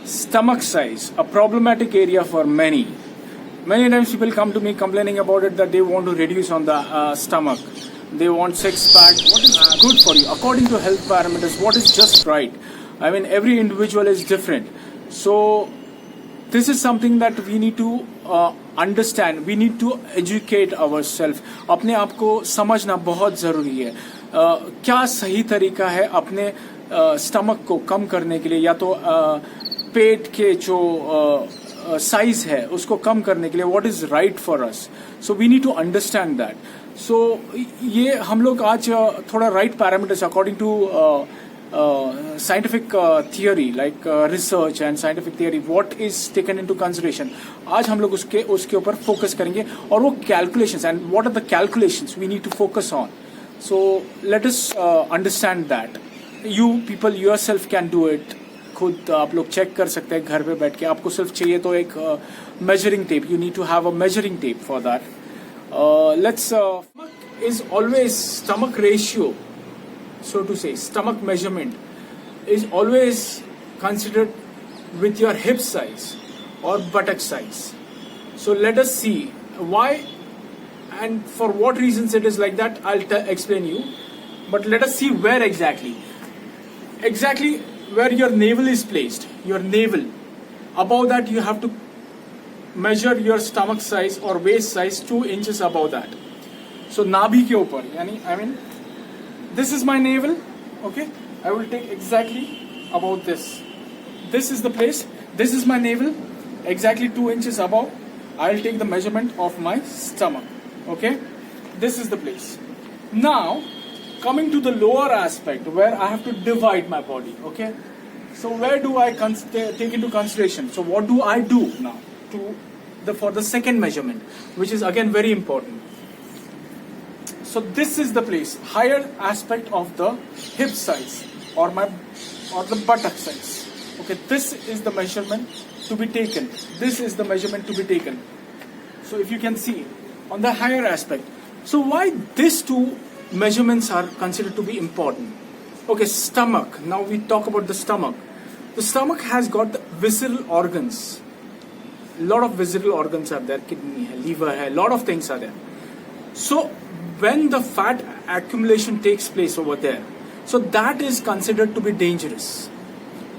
Stomach size, a problematic area for many. Many times people come to me complaining about it that they want to reduce on the stomach. They want six pack. What is good for you? According to health parameters, what is just right? I mean, every individual is different. So, this is something that we need to understand. We need to educate ourselves. अपने आप को समझना बहुत ज़रूरी है. क्या सही तरीका है अपने स्टमक को कम करने के लिए, या तो पेट के जो साइज है उसको कम करने के लिए what is right for us. So we need to understand that. So ये हम लोग आज थोड़ा right parameters according to scientific theory like research and scientific theory what is taken into consideration, आज हम लोग उसके ऊपर फोकस करेंगे. और वो calculations and what are the calculations we need to focus on. So let us understand that. You people yourself can do it. खुद आप लोग चेक कर सकते हैं घर पे बैठ के. आपको सिर्फ चाहिए तो एक measuring tape. You need to have a measuring tape for that. Is always stomach ratio, so to say, stomach measurement is always considered with your hip size or buttock size. So let us see why and for what reasons it is like that. I'll explain you, but let us see where exactly where your navel is placed. Your navel, above that you have to measure your stomach size or waist size 2 inches above that. So नाभि के ऊपर, यानी I mean this is my navel, okay? I will take exactly about this. This is the place. This is my navel, exactly 2 inches above. I'll take the measurement of my stomach, okay? This is the place. Now, coming to the lower aspect where I have to divide my body, okay? So where do I take into consideration? So what do I do now for the second measurement, which is again very important. So this is the place, higher aspect of the hip size or the buttock size. Okay, this is the measurement to be taken. This is the measurement to be taken. So if you can see on the higher aspect. So why these two measurements are considered to be important? Okay, stomach. Now we talk about the stomach. The stomach has got the visceral organs. A lot of visceral organs are there. Kidney hai, liver hai, lot of things are there. So when the fat accumulation takes place over there, so that is considered to be dangerous.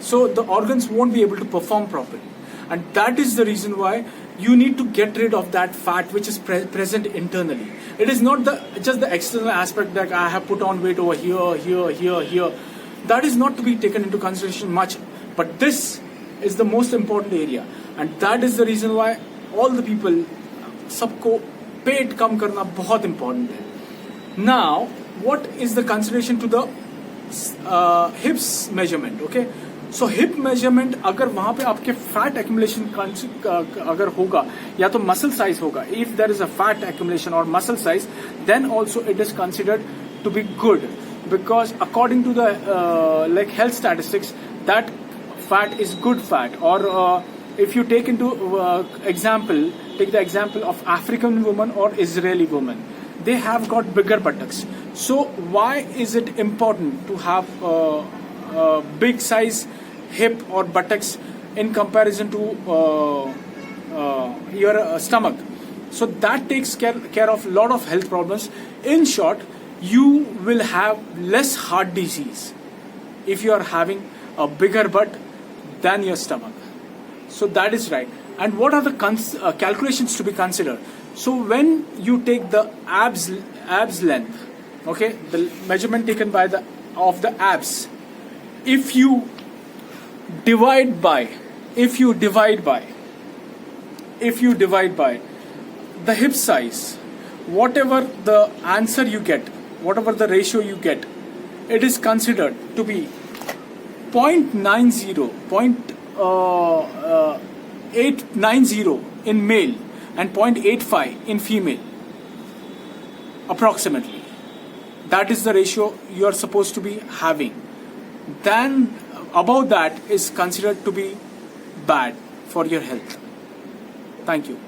So the organs won't be able to perform properly, and that is the reason why you need to get rid of that fat which is present internally. It is not just the external aspect that I have put on weight over here. That is not to be taken into consideration much, but this is the most important area, and that is the reason why all the people, सबको पेट कम करना बहुत important है. Now, what is the consideration to the hips measurement? Okay, so hip measurement अगर वहाँ पे आपके fat accumulation अगर होगा या तो muscle size होगा, if there is a fat accumulation or muscle size, then also it is considered to be good, because according to the like health statistics, that fat is good fat. Or if you take into take the example of African woman or Israeli woman, they have got bigger buttocks. So why is it important to have big size hip or buttocks in comparison to your stomach? So that takes care of a lot of health problems. In short, you will have less heart disease if you are having a bigger butt than your stomach. So that is right. And what are the calculations to be considered? So when you take the abs length, okay, the measurement taken by of the abs, if you divide by the hip size, whatever the answer you get, whatever the ratio you get, it is considered to be 0.890 in male and 0.85 in female, approximately. That is the ratio you are supposed to be having. Then above that is considered to be bad for your health. Thank you.